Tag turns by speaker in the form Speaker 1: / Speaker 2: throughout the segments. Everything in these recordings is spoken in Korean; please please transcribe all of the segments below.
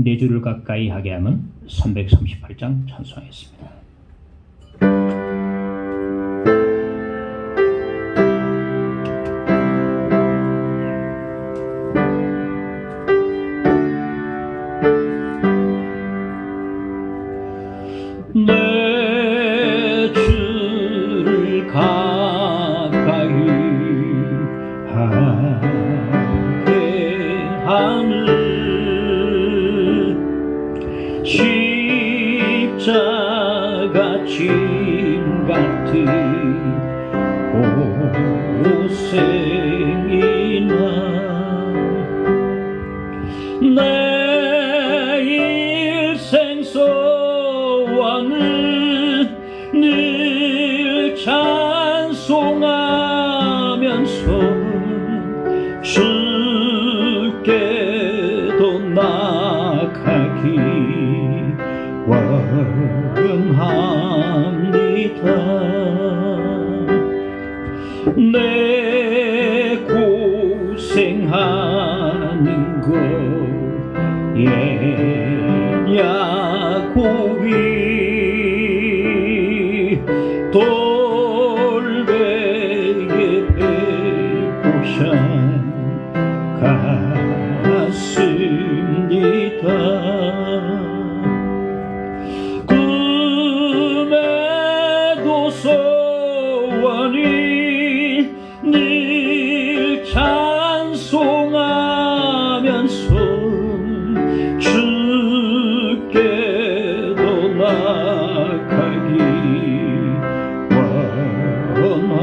Speaker 1: 네 줄을 가까이 하게 함은 338장 찬송하겠습니다. 네 줄을 가까이 하게 함을 십자가 짐 같은 고생이나 내 일생 소원을 늘 찬송하면서 주께도 나가기 원합니다. 내 고생하는 것 예냐고비 돌베개 배고향 갔습니다. 꿈에도 소원이 늘 찬송하면서 주께도 나가기 원합니다.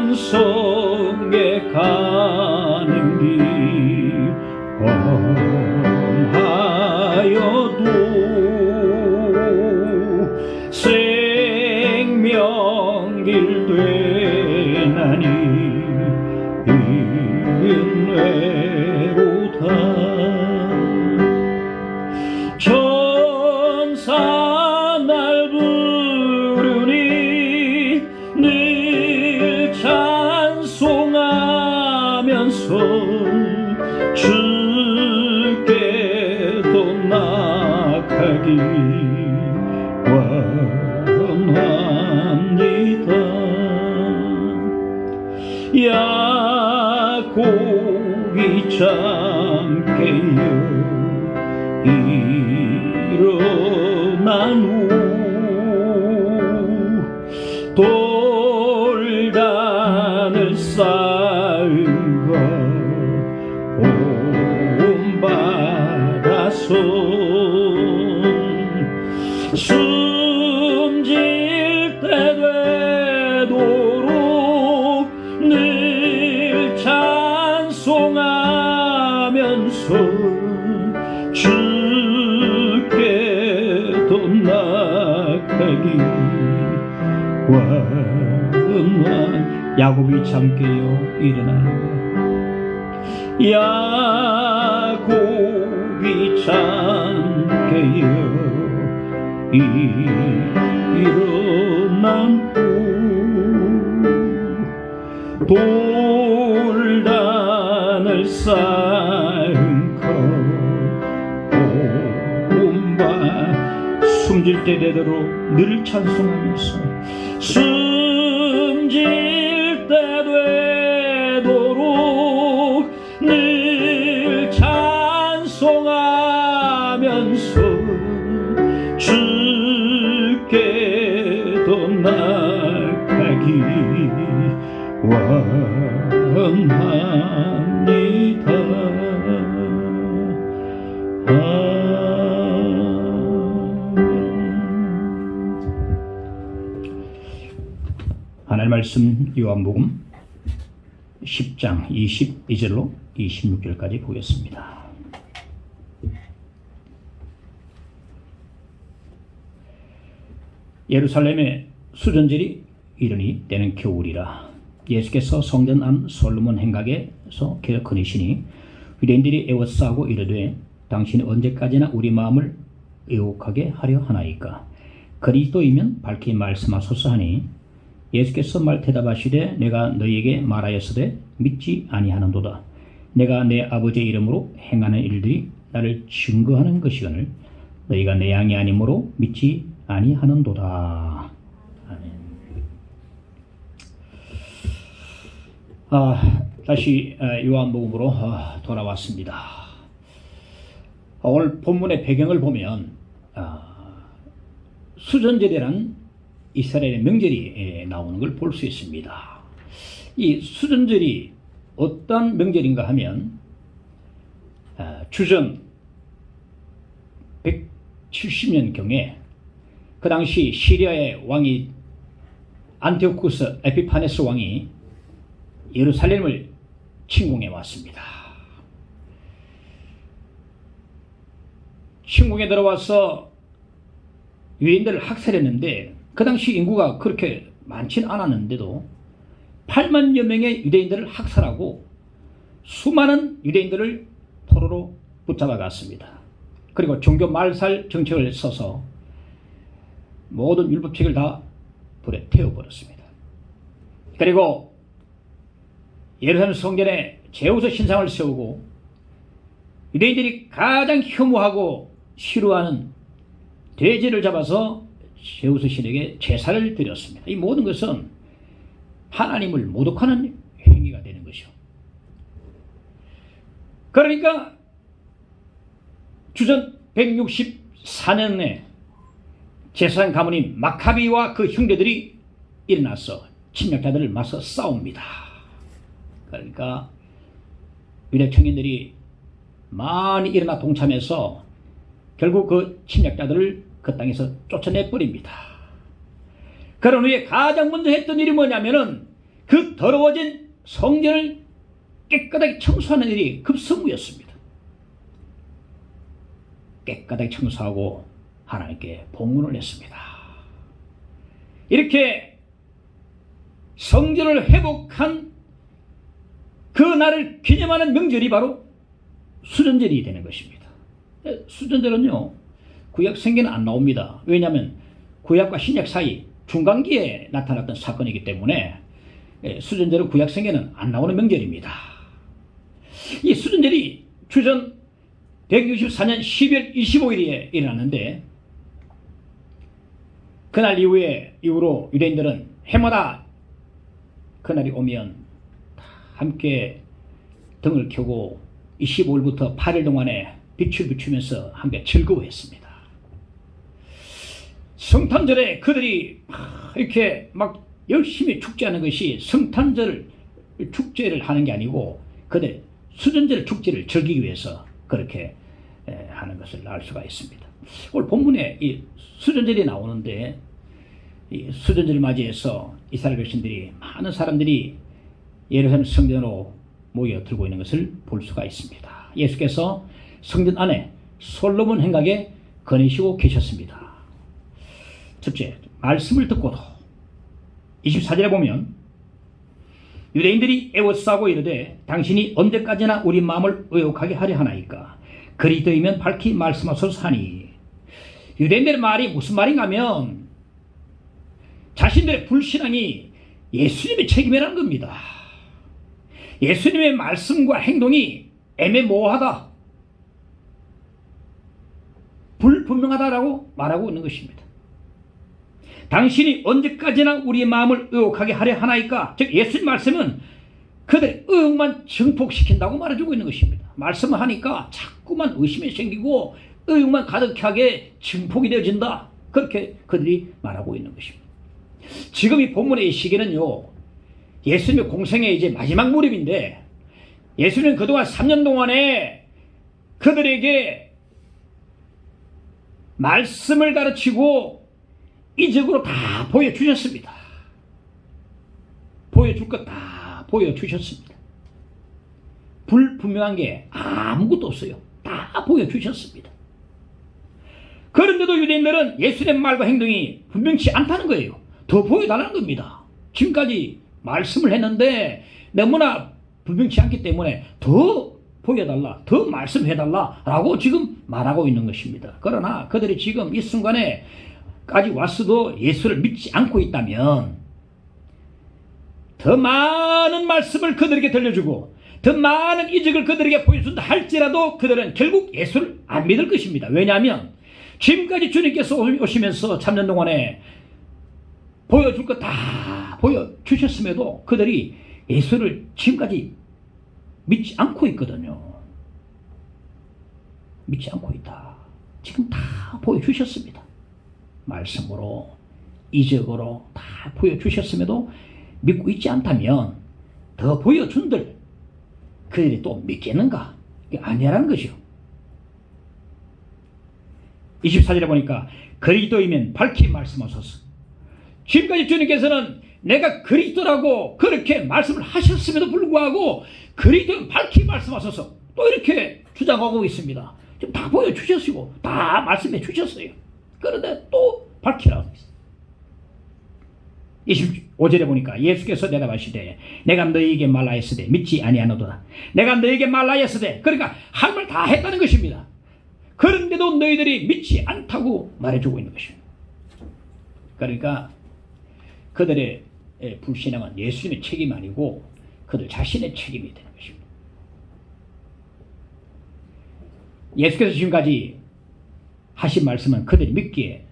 Speaker 1: 전성에 가는 길 험하여도 생명길 되나니 인외로다. 천사 날 부르니 늘 찬송하면서 주께도 나가기 원합니다. 야곱이 잠깨어 일어난 후 돌단을 쌓은 것 본받아서 숨질 때 되도록 늘 찬송하면서 주께도 나가기 원한. 야곱이 잠깨어 일어나는 것 야곱이 잠깨어 일어난 후 돌단을 쌓은 것 본받 숨질 때 되도록 늘 찬송하면서 숨질 때 되도록 늘 찬송하면서 주께도 나가기 원합니다. 하나님 말씀 요한복음 10장 22절로 26절까지 보겠습니다. 예루살렘의 수전절이 이르니 때는 겨울이라. 예수께서 성전 안 솔로몬 행각에서 거니시니 유대인들이 애워싸고 이르되 당신이 언제까지나 우리 마음을 의혹하게 하려 하나이까. 그리스도이면 밝히 말씀하소서 하니 예수께서 말 대답하시되 내가 너희에게 말하였으되 믿지 아니하는도다. 내가 내 아버지의 이름으로 행하는 일들이 나를 증거하는 것이거늘 너희가 내 양이 아니므로 믿지 아니하는도다. 아멘. 다시 요한복음으로 돌아왔습니다. 오늘 본문의 배경을 보면 수전절이란 이스라엘의 명절이 나오는 걸 볼 수 있습니다. 이 수전절이 어떤 명절인가 하면 주전 170년경에 그 당시 시리아의 왕이 안티오쿠스 에피파네스 왕이 예루살렘을 침공해 왔습니다. 침공에 들어와서 유대인들을 학살했는데 그 당시 인구가 그렇게 많진 않았는데도 8만여 명의 유대인들을 학살하고 수많은 유대인들을 포로로 붙잡아 갔습니다. 그리고 종교 말살 정책을 써서 모든 율법책을 다 불에 태워버렸습니다. 그리고 예루살렘 성전에 제우스 신상을 세우고 유대인들이 가장 혐오하고 싫어하는 돼지를 잡아서 제우스 신에게 제사를 드렸습니다. 이 모든 것은 하나님을 모독하는 행위가 되는 것이죠. 그러니까 주전 164년에 제사장 가문인 마카비와 그 형제들이 일어나서 침략자들을 맞서 싸웁니다. 그러니까 유대 청년들이 많이 일어나 동참해서 결국 그 침략자들을 그 땅에서 쫓아내버립니다. 그런 후에 가장 먼저 했던 일이 뭐냐면은 그 더러워진 성전을 깨끗하게 청소하는 일이 급선무였습니다. 깨끗하게 청소하고 하나님께 봉헌을 했습니다. 이렇게 성전을 회복한 그 날을 기념하는 명절이 바로 수전절이 되는 것입니다. 수전절은요, 구약 성경에는 안 나옵니다. 왜냐하면 구약과 신약 사이 중간기에 나타났던 사건이기 때문에 수전절은 구약 성경에는 안 나오는 명절입니다. 이 수전절이 주전 164년 12월 25일에 일어났는데 그날 이후로 유대인들은 해마다 그날이 오면 함께 등을 켜고 25일부터 8일 동안에 빛을 비추면서 함께 즐거워했습니다. 성탄절에 그들이 이렇게 막 열심히 축제하는 것이 성탄절 축제를 하는 게 아니고 그들 수전절 축제를 즐기기 위해서 그렇게 하는 것을 알 수가 있습니다. 오늘 본문에 이 수전절이 나오는데 이 수전절을 맞이해서 이스라엘 백성들이 많은 사람들이 예루살렘 성전으로 모여들고 있는 것을 볼 수가 있습니다. 예수께서 성전 안에 솔로몬 행각에 거니시고 계셨습니다. 첫째, 말씀을 듣고도 24절에 보면 유대인들이 애워싸고 이르되 당신이 언제까지나 우리 마음을 의혹하게 하려 하나이까 그리스도이면 밝히 말씀하소서 하니 유대인들의 말이 무슨 말인가 하면 자신들의 불신앙이 예수님의 책임이라는 겁니다. 예수님의 말씀과 행동이 애매모호하다, 불분명하다라고 말하고 있는 것입니다. 당신이 언제까지나 우리의 마음을 의혹하게 하려 하나이까, 즉 예수님 말씀은 그들의 의혹만 증폭시킨다고 말해주고 있는 것입니다. 말씀을 하니까 자꾸만 의심이 생기고 의혹만 가득하게 증폭이 되어진다, 그렇게 그들이 말하고 있는 것입니다. 지금 이 본문의 이 시기는요, 예수님의 공생의 이제 마지막 무렵인데 예수님은 그동안 3년 동안에 그들에게 말씀을 가르치고 이적으로 다 보여주셨습니다. 보여줄 것 다 보여주셨습니다. 불분명한 게 아무것도 없어요. 다 보여주셨습니다. 그런데도 유대인들은 예수님의 말과 행동이 분명치 않다는 거예요. 더 보여달라는 겁니다. 지금까지 말씀을 했는데 너무나 분명치 않기 때문에 더 보여달라, 더 말씀해달라 라고 지금 말하고 있는 것입니다. 그러나 그들이 지금 이 순간에까지 왔어도 예수를 믿지 않고 있다면 더 많은 말씀을 그들에게 들려주고 더 많은 이적을 그들에게 보여준다 할지라도 그들은 결국 예수를 안 믿을 것입니다. 왜냐하면 지금까지 주님께서 오시면서 3년 동안에 보여줄 것 다 보여주셨음에도 그들이 예수를 지금까지 믿지 않고 있거든요. 믿지 않고 있다. 지금 다 보여주셨습니다. 말씀으로 이적으로 다 보여주셨음에도 믿고 있지 않다면 더 보여준들 그들이 또 믿겠는가? 이게 아니라는 것이요. 24절에 보니까 그리스도이면 밝히 말씀하소서. 지금까지 주님께서는 내가 그리스도라고 그렇게 말씀을 하셨음에도 불구하고 그리스도는 밝히 말씀하소서 또 이렇게 주장하고 있습니다. 지금 다 보여주셨고 다 말씀해 주셨어요. 그런데 또 밝히라고 했어요. 25절에 보니까 예수께서 대답하시되 내가 너희에게 말하였으되 믿지 아니하노도다. 내가 너희에게 말하였으되 그러니까 할 말 다 했다는 것입니다. 그런데도 너희들이 믿지 않다고 말해주고 있는 것입니다. 그러니까 그들의 불신앙은 예수님의 책임이 아니고 그들 자신의 책임이 되는 것입니다. 예수께서 지금까지 하신 말씀은 그들이 믿기에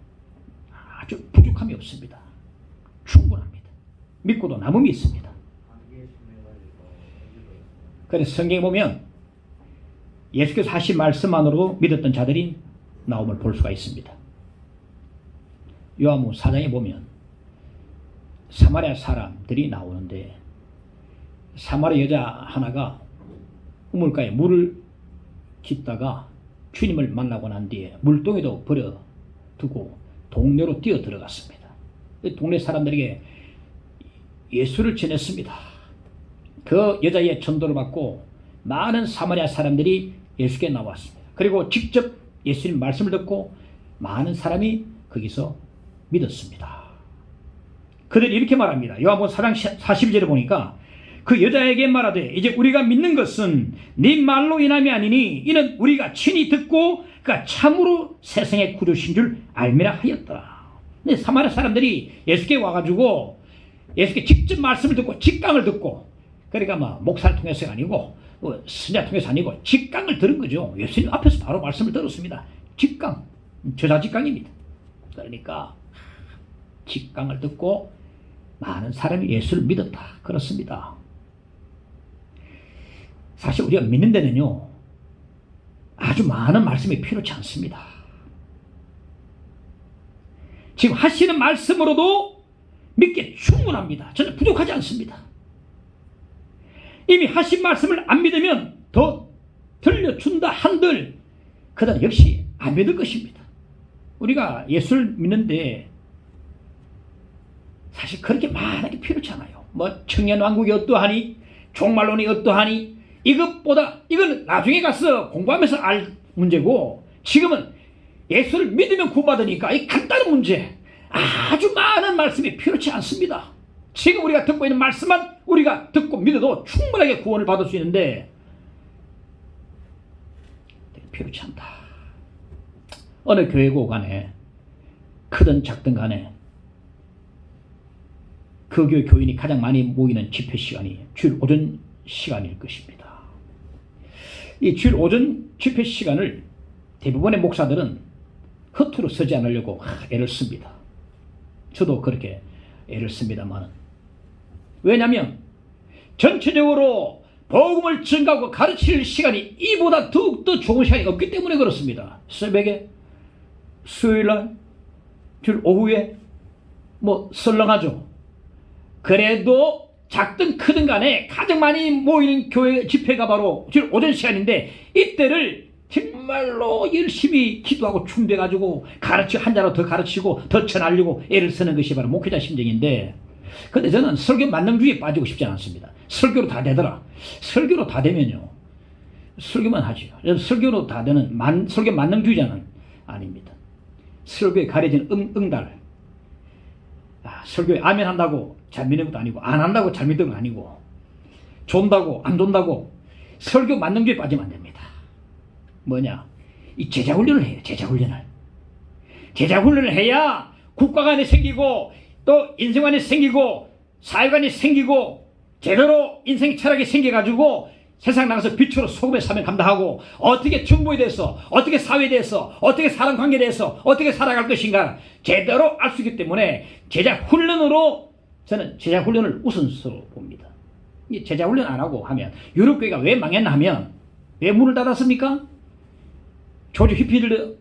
Speaker 1: 아주 부족함이 없습니다. 충분합니다. 믿고도 남음이 있습니다. 그래서 성경에 보면 예수께서 하신 말씀만으로 믿었던 자들이 나옴을 볼 수가 있습니다. 요한복음 4장에 보면 사마리아 사람들이 나오는데 사마리아 여자 하나가 우물가에 물을 깃다가 주님을 만나고 난 뒤에 물동에도 버려두고 동네로 뛰어 들어갔습니다. 동네 사람들에게 예수를 전했습니다. 그 여자의 전도를 받고 많은 사마리아 사람들이 예수께 나왔습니다. 그리고 직접 예수님 말씀을 듣고 많은 사람이 거기서 믿었습니다. 그들이 이렇게 말합니다. 요한복음 4장 41절에 보니까 그 여자에게 말하되 이제 우리가 믿는 것은 네 말로 인함이 아니니 이는 우리가 친히 듣고 그가 참으로 세상의 구주신 줄 알미라 하였더라. 근데 사마리아 사람들이 예수께 와가지고 예수께 직접 말씀을 듣고 직강을 듣고 그러니까 목사를 통해서가 아니고 선자 통해서 아니고 직강을 들은 거죠. 예수님 앞에서 바로 말씀을 들었습니다. 직강, 저자 직강입니다. 그러니까 직강을 듣고 많은 사람이 예수를 믿었다. 그렇습니다. 사실 우리가 믿는 데는요 아주 많은 말씀이 필요치 않습니다. 지금 하시는 말씀으로도 믿기에 충분합니다. 전혀 부족하지 않습니다. 이미 하신 말씀을 안 믿으면 더 들려준다 한들 그들은 역시 안 믿을 것입니다. 우리가 예수를 믿는데 사실 그렇게 많은 게 필요치 않아요. 청년왕국이 어떠하니 종말론이 어떠하니 이것보다 이건 나중에 가서 공부하면서 알 문제고 지금은 예수를 믿으면 구원받으니까 이 간단한 문제 아주 많은 말씀이 필요치 않습니다. 지금 우리가 듣고 있는 말씀만 우리가 듣고 믿어도 충분하게 구원을 받을 수 있는데 필요치 않다. 어느 교회고 간에 크든 작든 간에 그 교회 교인이 가장 많이 모이는 집회 시간이 주일 오전 시간일 것입니다. 이 주일 오전 집회 시간을 대부분의 목사들은 허투루 쓰지 않으려고 애를 씁니다. 저도 그렇게 애를 씁니다만 왜냐하면 전체적으로 복음을 증가하고 가르칠 시간이 이보다 더욱더 좋은 시간이 없기 때문에 그렇습니다. 새벽에 수요일날 주일 오후에 썰렁하죠. 그래도 작든 크든 간에 가장 많이 모이는 교회 집회가 바로 주일 오전 시간인데 이때를 정말로 열심히 기도하고 준비해가지고 한자로 더 가르치고 더 전하려고 애를 쓰는 것이 바로 목회자 심정인데 근데 저는 설교 만능주의에 빠지고 싶지 않습니다. 설교로 다 되더라. 설교로 다 되면요 설교만 하죠. 설교로 다 되는 설교 만능주의자는 아닙니다. 설교에 가려진 응달 설교에 아멘 한다고 잘 믿는 것도 아니고 안 한다고 잘 믿는 것도 아니고 존다고 안 존다고 설교 만능주의에 빠지면 안 됩니다. 뭐냐? 이 제자훈련을 해요. 제자훈련을 해야 국가관이 생기고 또 인생관이 생기고 사회관이 생기고 제대로 인생 철학이 생겨가지고 세상 나가서 빛으로 소금의 사명 감당하고 어떻게 중보에 대해서, 어떻게 사회에 대해서, 어떻게 사람 관계에 대해서 어떻게 살아갈 것인가 제대로 알 수 있기 때문에 제자 훈련으로, 저는 제자 훈련을 우선순위로 봅니다. 제자 훈련 안 하고 하면, 유럽교회가 왜 망했나 하면, 왜 문을 닫았습니까? 조지 휘필드,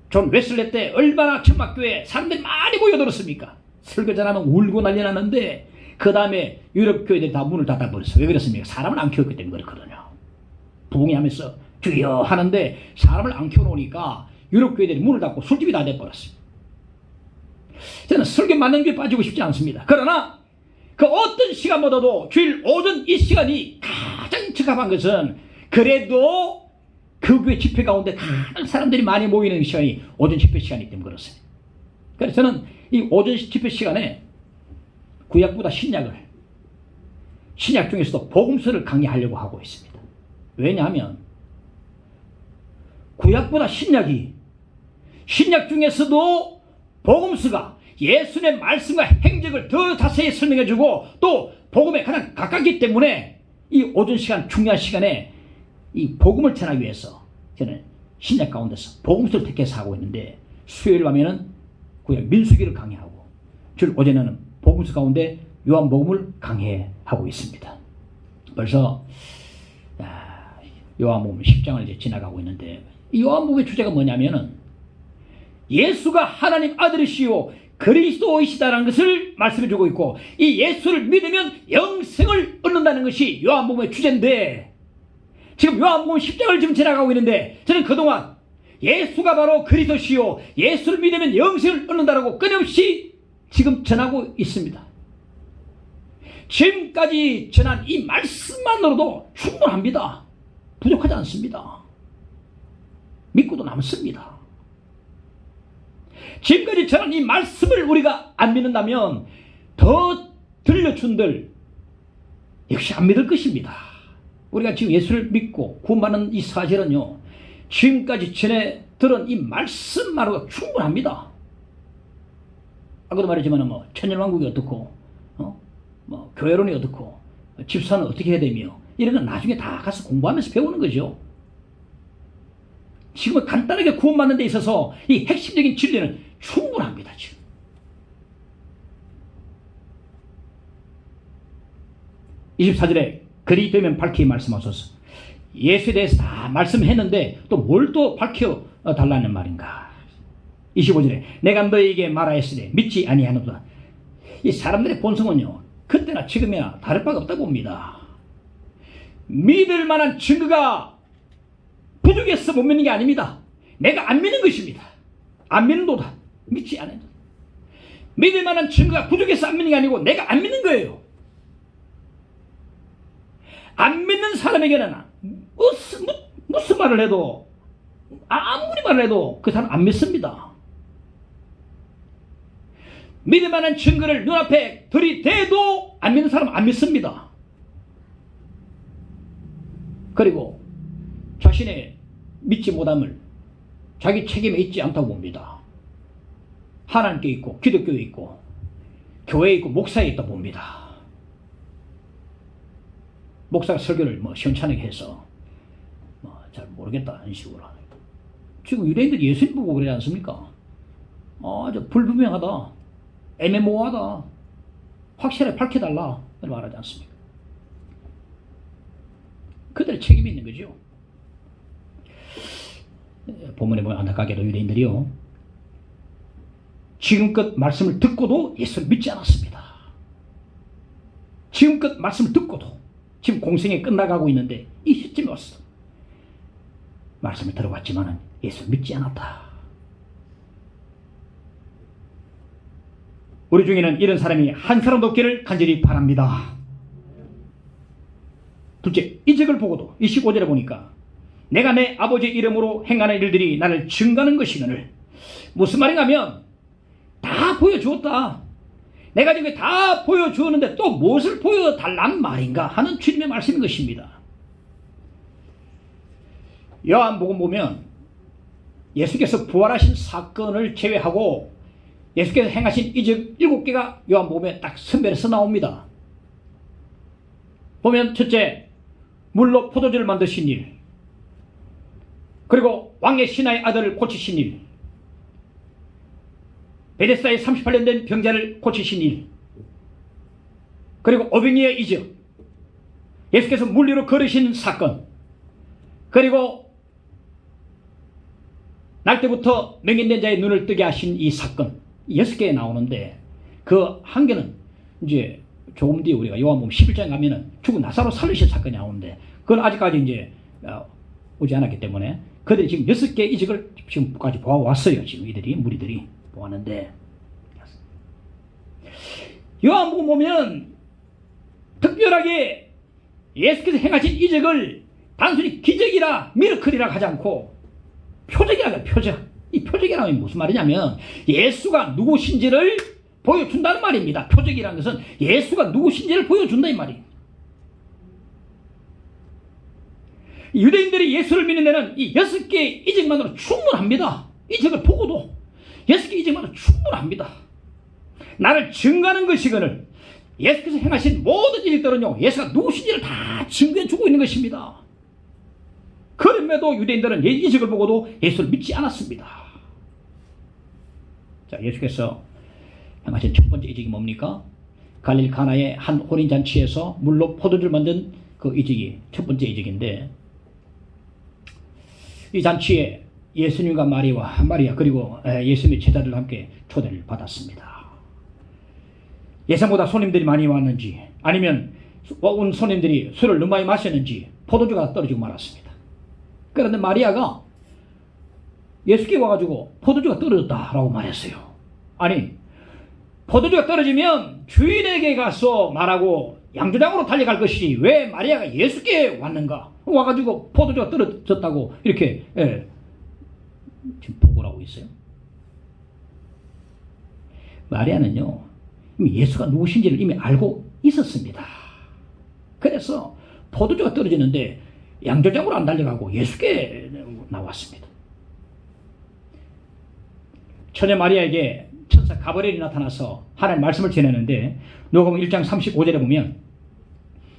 Speaker 1: 존 웨슬레 때 얼마나 천막교회에 사람들이 많이 모여들었습니까? 설교 전하면 울고 난리 났는데 그 다음에 유럽교회들이 다 문을 닫아버렸어요. 왜 그렇습니까? 사람을 안 키웠기 때문에 그렇거든요. 부흥하면서 주여 하는데 사람을 안 키워놓으니까 유럽교회들이 문을 닫고 술집이 다 돼버렸어요. 저는 설교 맞는 게 빠지고 싶지 않습니다. 그러나 그 어떤 시간보다도 주일 오전 이 시간이 가장 적합한 것은, 그래도 그 교회 집회 가운데 다른 사람들이 많이 모이는 시간이 오전 집회 시간이기 때문에 그렇습니다. 그래서 저는 이 오전 집회 시간에 구약보다 신약 중에서도 복음서를 강의하려고 하고 있습니다. 왜냐하면 구약보다 신약 중에서도 복음서가 예수님의 말씀과 행적을 더 자세히 설명해주고 또 복음에 가장 가깝기 때문에 이 오전 시간, 중요한 시간에 이 복음을 전하기 위해서 저는 신약 가운데서 복음서를 택해서 하고 있는데, 수요일 밤에는 구약 민수기를 강의하고 주일 오전에는 복음서 가운데 요한복음을 강해하고 있습니다. 벌써 요한복음 10장을 이제 지나가고 있는데, 이 요한복음의 주제가 뭐냐면은 예수가 하나님 아들이시요 그리스도이시다라는 것을 말씀해주고 있고, 이 예수를 믿으면 영생을 얻는다는 것이 요한복음의 주제인데, 지금 요한복음 10장을 지금 지나가고 있는데, 저는 그동안 예수가 바로 그리스도시요 예수를 믿으면 영생을 얻는다라고 끊임없이 지금 전하고 있습니다. 지금까지 전한 이 말씀만으로도 충분합니다. 부족하지 않습니다. 믿고도 남습니다. 지금까지 전한 이 말씀을 우리가 안 믿는다면 더 들려준들 역시 안 믿을 것입니다. 우리가 지금 예수를 믿고 구원받는 이 사실은요, 지금까지 전해 들은 이 말씀만으로도 충분합니다. 아까도 말했지만 뭐 천년왕국이 어떻고, 뭐 교회론이 어떻고, 집사는 어떻게 해야 되며, 이런 건 나중에 다 가서 공부하면서 배우는 거죠. 지금은 간단하게 구원받는 데 있어서 이 핵심적인 진리는 충분합니다. 지금 24절에 그리 되면 밝히 말씀하소서. 예수에 대해서 다 말씀했는데 또 뭘 또 밝혀 달라는 말인가. 25절에 내가 너희에게 말하였으니 믿지 아니하노라. 이 사람들의 본성은요, 그때나 지금이나 다를 바가 없다고 봅니다. 믿을 만한 증거가 부족해서 못 믿는 게 아닙니다. 내가 안 믿는 것입니다. 안 믿는도다. 믿지 않아요. 믿을 만한 증거가 부족해서 안 믿는 게 아니고 내가 안 믿는 거예요. 안 믿는 사람에게는 무슨 말을 해도, 아무리 말을 해도 그 사람 안 믿습니다. 믿을 만한 증거를 눈앞에 들이대도 안 믿는 사람은 안 믿습니다. 그리고 자신의 믿지 못함을 자기 책임에 있지 않다고 봅니다. 하나님께 있고 기독교에 있고 교회에 있고 목사에 있다 봅니다. 목사가 설교를 뭐 시원찮게 해서 잘 모르겠다 하는 식으로 하는. 지금 유대인들이 예수님 보고 그러지 않습니까? 저 불분명하다, 애매모호하다, 확실하게 밝혀달라 말하지 않습니까? 그들의 책임이 있는 거죠. 본문에 보면 안타깝게도 유대인들이요, 지금껏 말씀을 듣고도 예수를 믿지 않았습니다. 지금껏 말씀을 듣고도 지금 공생이 끝나가고 있는데 이 시점에 왔어. 말씀을 들어봤지만 예수를 믿지 않았다. 우리 중에는 이런 사람이 한 사람도 없기를 간절히 바랍니다. 둘째, 이적을 보고도 25절에 보니까 내가 내 아버지 이름으로 행하는 일들이 나를 증거하는 것이거늘. 무슨 말인가 하면 다 보여주었다. 내가 지금 다 보여주었는데 또 무엇을 보여달란 말인가 하는 주님의 말씀인 것입니다. 요한복음 보면 예수께서 부활하신 사건을 제외하고 예수께서 행하신 이적 7개가 요한복음에 딱 선별해서 나옵니다. 보면 첫째, 물로 포도주를 만드신 일, 그리고 왕의 신하의 아들을 고치신 일, 베데스다에 38년 된 병자를 고치신 일, 그리고 오병이의 이적, 예수께서 물 위로 걸으신 사건, 그리고 날 때부터 맹인된 자의 눈을 뜨게 하신 이 사건, 6개 나오는데 그 한 개는 이제 조금 뒤에 우리가 요한복음 11장에 가면은 죽은 나사로 살리신 사건이 나오는데 그건 아직까지 이제 오지 않았기 때문에 그들이 지금 6개 이적을 지금까지 보아왔어요. 지금 이들이 무리들이 보았는데 요한복음 보면 특별하게 예수께서 행하신 이적을 단순히 기적이라 미러클이라 하지 않고 표적이라고 해요. 표적. 이 표적이라는 게 무슨 말이냐면 예수가 누구신지를 보여준다는 말입니다. 표적이라는 것은 예수가 누구신지를 보여준다 이 말이에요. 유대인들이 예수를 믿는 데는 이 6개의 이적만으로 충분합니다. 이적을 보고도 6개 이적만으로 충분합니다. 나를 증거하는 것이거늘 예수께서 행하신 모든 일들은요 예수가 누구신지를 다 증거해주고 있는 것입니다. 그럼에도 유대인들은 이적을 보고도 예수를 믿지 않았습니다. 자, 예수께서 행하신 첫 번째 이적이 뭡니까? 갈릴리 가나의 한 혼인잔치에서 물로 포도주를 만든 그 이적이 첫 번째 이적인데 이 잔치에 예수님과 마리아 그리고 예수님의 제자들과 함께 초대를 받았습니다. 예상보다 손님들이 많이 왔는지 아니면 온 손님들이 술을 너무 많이 마셨는지 포도주가 떨어지고 말았습니다. 그런데 마리아가 예수께 와가지고 포도주가 떨어졌다라고 말했어요. 아니 포도주가 떨어지면 주인에게 가서 말하고 양조장으로 달려갈 것이지 왜 마리아가 예수께 왔는가? 와가지고 포도주가 떨어졌다고 이렇게 지금 보고를 하고 있어요. 마리아는요 이미 예수가 누구신지를 이미 알고 있었습니다. 그래서 포도주가 떨어지는데 양조장으로 안 달려가고 예수께 나왔습니다. 처녀 마리아에게 천사 가브리엘이 나타나서 하나님의 말씀을 전했는데 누가복음 1장 35절에 보면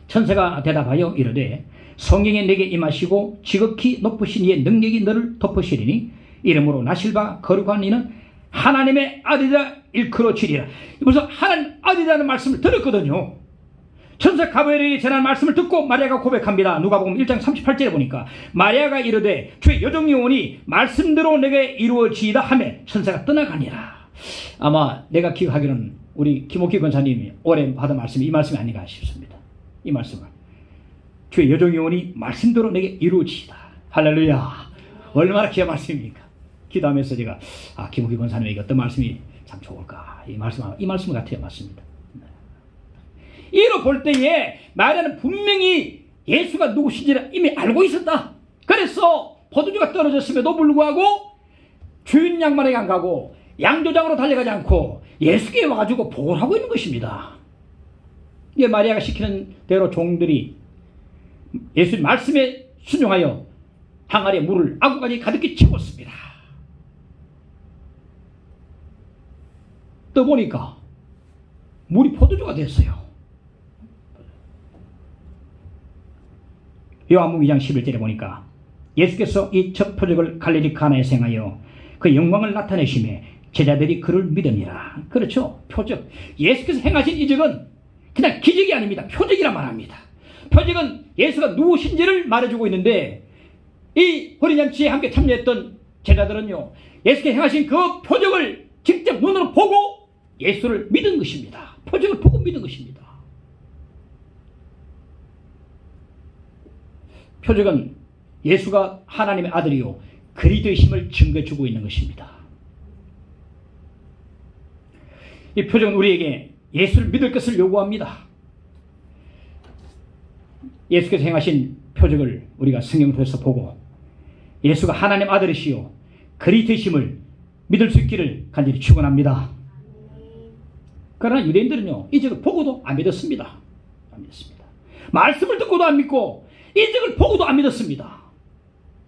Speaker 1: 천사가 대답하여 이르되 성령이 내게 임하시고 지극히 높으신 이의 능력이 너를 덮으시리니 이름으로 나실 바 거룩한 이는 하나님의 아들이라 일컬어지리라. 벌써 하나님 아들이라는 말씀을 들었거든요. 천사 가브리엘이 전한 말씀을 듣고 마리아가 고백합니다. 누가복음 1장 38절에 보니까 마리아가 이르되 주의 여종이 오니 말씀대로 내게 이루어지이다 하며 천사가 떠나가니라. 아마 내가 기억하기로는 우리 김옥희 권사님이 올해 받은 말씀이 이 말씀이 아닌가 싶습니다. 이 말씀을 주의 여종이 오니 말씀대로 내게 이루어지이다. 할렐루야. 얼마나 귀한 말씀입니까? 기도하면서 제가 김옥희 권사님에게 어떤 말씀이 참 좋을까 이 말씀 같아요. 맞습니다. 이로 볼 때에 마리아는 분명히 예수가 누구신지를 이미 알고 있었다. 그래서 포도주가 떨어졌음에도 불구하고 주인 양말에 안 가고 양조장으로 달려가지 않고 예수께 와가지고 보고를 하고 있는 것입니다. 이게 마리아가 시키는 대로 종들이 예수님 말씀에 순종하여 항아리에 물을 아구까지 가득히 채웠습니다. 떠보니까 물이 포도주가 됐어요. 요한복음 2장 11절에 보니까 예수께서 이 첫 표적을 갈릴리 가나에서 행하여 그 영광을 나타내시매 제자들이 그를 믿으니라. 그렇죠. 표적. 예수께서 행하신 이적은 그냥 기적이 아닙니다. 표적이라 말합니다. 표적은 예수가 누구신지를 말해주고 있는데 이 혼인잔치에 함께 참여했던 제자들은요 예수께서 행하신 그 표적을 직접 눈으로 보고 예수를 믿은 것입니다. 표적을 보고 믿은 것입니다. 표적은 예수가 하나님의 아들이요 그리스도이심을 증거해주고 있는 것입니다. 이 표적은 우리에게 예수를 믿을 것을 요구합니다. 예수께서 행하신 표적을 우리가 성경을 통해서 보고 예수가 하나님 아들이시요 그리스도이심을 믿을 수 있기를 간절히 축원합니다. 그러나 유대인들은요 이적을 보고도 안 믿었습니다. 안 믿었습니다. 말씀을 듣고도 안 믿고 이적을 보고도 안 믿었습니다.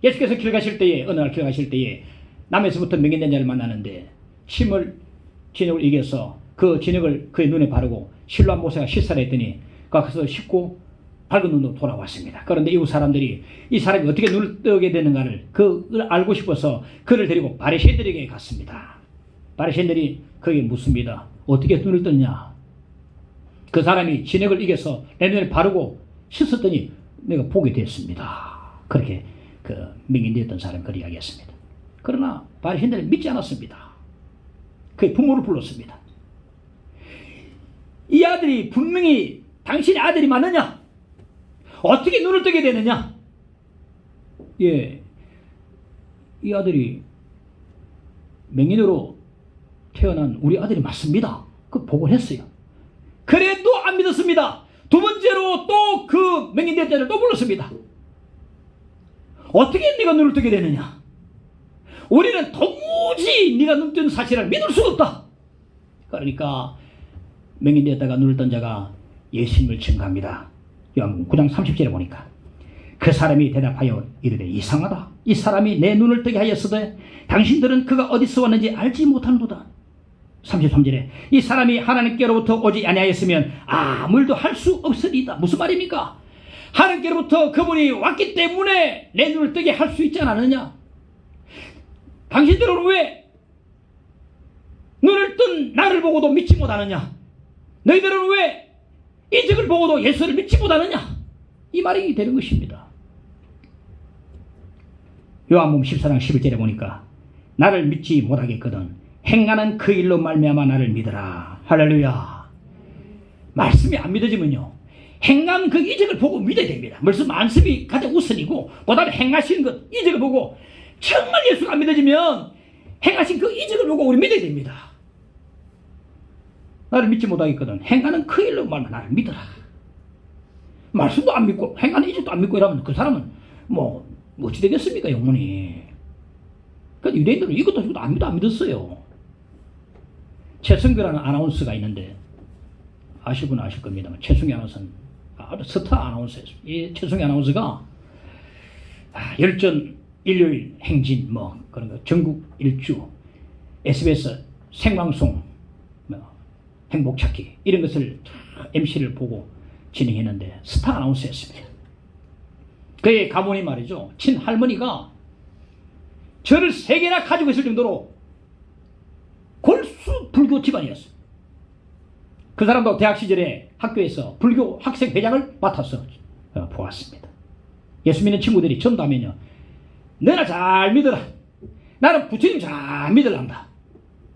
Speaker 1: 예수께서 길 가실 때에 어느 날 길 가실 때에 남에서부터 맹인된 자를 만나는데 진흙을 이겨서 그 진흙을 그의 눈에 바르고 실로암 모세가 씻으라 했더니 가서 씻고 밝은 눈으로 돌아왔습니다. 그런데 이웃 사람들이 이 사람이 어떻게 눈을 뜨게 되는가를 그걸 알고 싶어서 그를 데리고 바리새인들에게 갔습니다. 바리새인들이 그에게 묻습니다. 어떻게 눈을 떴냐? 그 사람이 진액을 이겨서 내 눈에 바르고 씻었더니 내가 보게 됐습니다. 그렇게 그 맹인되었던 사람이 그렇게 이야기했습니다. 그러나 바리새인들은 믿지 않았습니다. 그의 부모를 불렀습니다. 이 아들이 분명히 당신의 아들이 맞느냐? 어떻게 눈을 뜨게 되느냐? 예, 이 아들이 맹인으로 태어난 우리 아들이 맞습니다. 그 보고를 했어요. 그래도 안 믿었습니다. 두 번째로 또 그 맹인된 자를 또 불렀습니다. 어떻게 네가 눈을 뜨게 되느냐? 우리는 도무지 네가 눈 뜬 사실을 믿을 수가 없다. 그러니까 맹인되었다가 눈을 뜬 자가 예수님을 증거합니다. 요한복음 9장 30절에 보니까 그 사람이 대답하여 이르되 이상하다. 이 사람이 내 눈을 뜨게 하였으되 당신들은 그가 어디서 왔는지 알지 못하는도다. 33절에 이 사람이 하나님께로부터 오지 아니하였으면 아무 일도 할 수 없으리다. 무슨 말입니까? 하나님께로부터 그분이 왔기 때문에 내 눈을 뜨게 할 수 있지 않느냐? 당신들은 왜 눈을 뜬 나를 보고도 믿지 못하느냐? 너희들은 왜 이적을 보고도 예수를 믿지 못하느냐? 이 말이 되는 것입니다. 요한복음 14장 11절에 보니까 나를 믿지 못하겠거든 행하는 그 일로 말미암아 나를 믿으라. 할렐루야. 말씀이 안 믿어지면요 행한 그 이적을 보고 믿어야 됩니다. 말씀이 가장 우선이고 그 다음에 행하신 그 이적을 보고 정말 예수가 안 믿어지면 행하신 그 이적을 보고 우리 믿어야 됩니다. 나를 믿지 못하겠거든 행하는 그 일로 말미암아 나를 믿으라. 말씀도 안 믿고 행하는 이적도 안 믿고 이러면 그 사람은 뭐 어찌 되겠습니까 영혼이. 그러니까 유대인들은 이것도 저것도 안 믿었어요. 최승규라는 아나운서가 있는데 아실 분은 아실 겁니다만 최승규 아나운서는 아주 스타 아나운서였어요. 이 최승규 아나운서가 열전 일요일 행진 뭐 그런 거 전국 일주 SBS 생방송 행복찾기 이런 것을 MC를 보고 진행했는데 스타 아나운서였습니다. 그의 가문이 말이죠. 친할머니가 저를 3개나 가지고 있을 정도로 골수 불교 집안이었어요. 그 사람도 대학 시절에 학교에서 불교 학생 회장을 맡아서 보았습니다. 예수 믿는 친구들이 전도하면요. 너나 잘 믿어라. 나는 부처님 잘 믿으란다.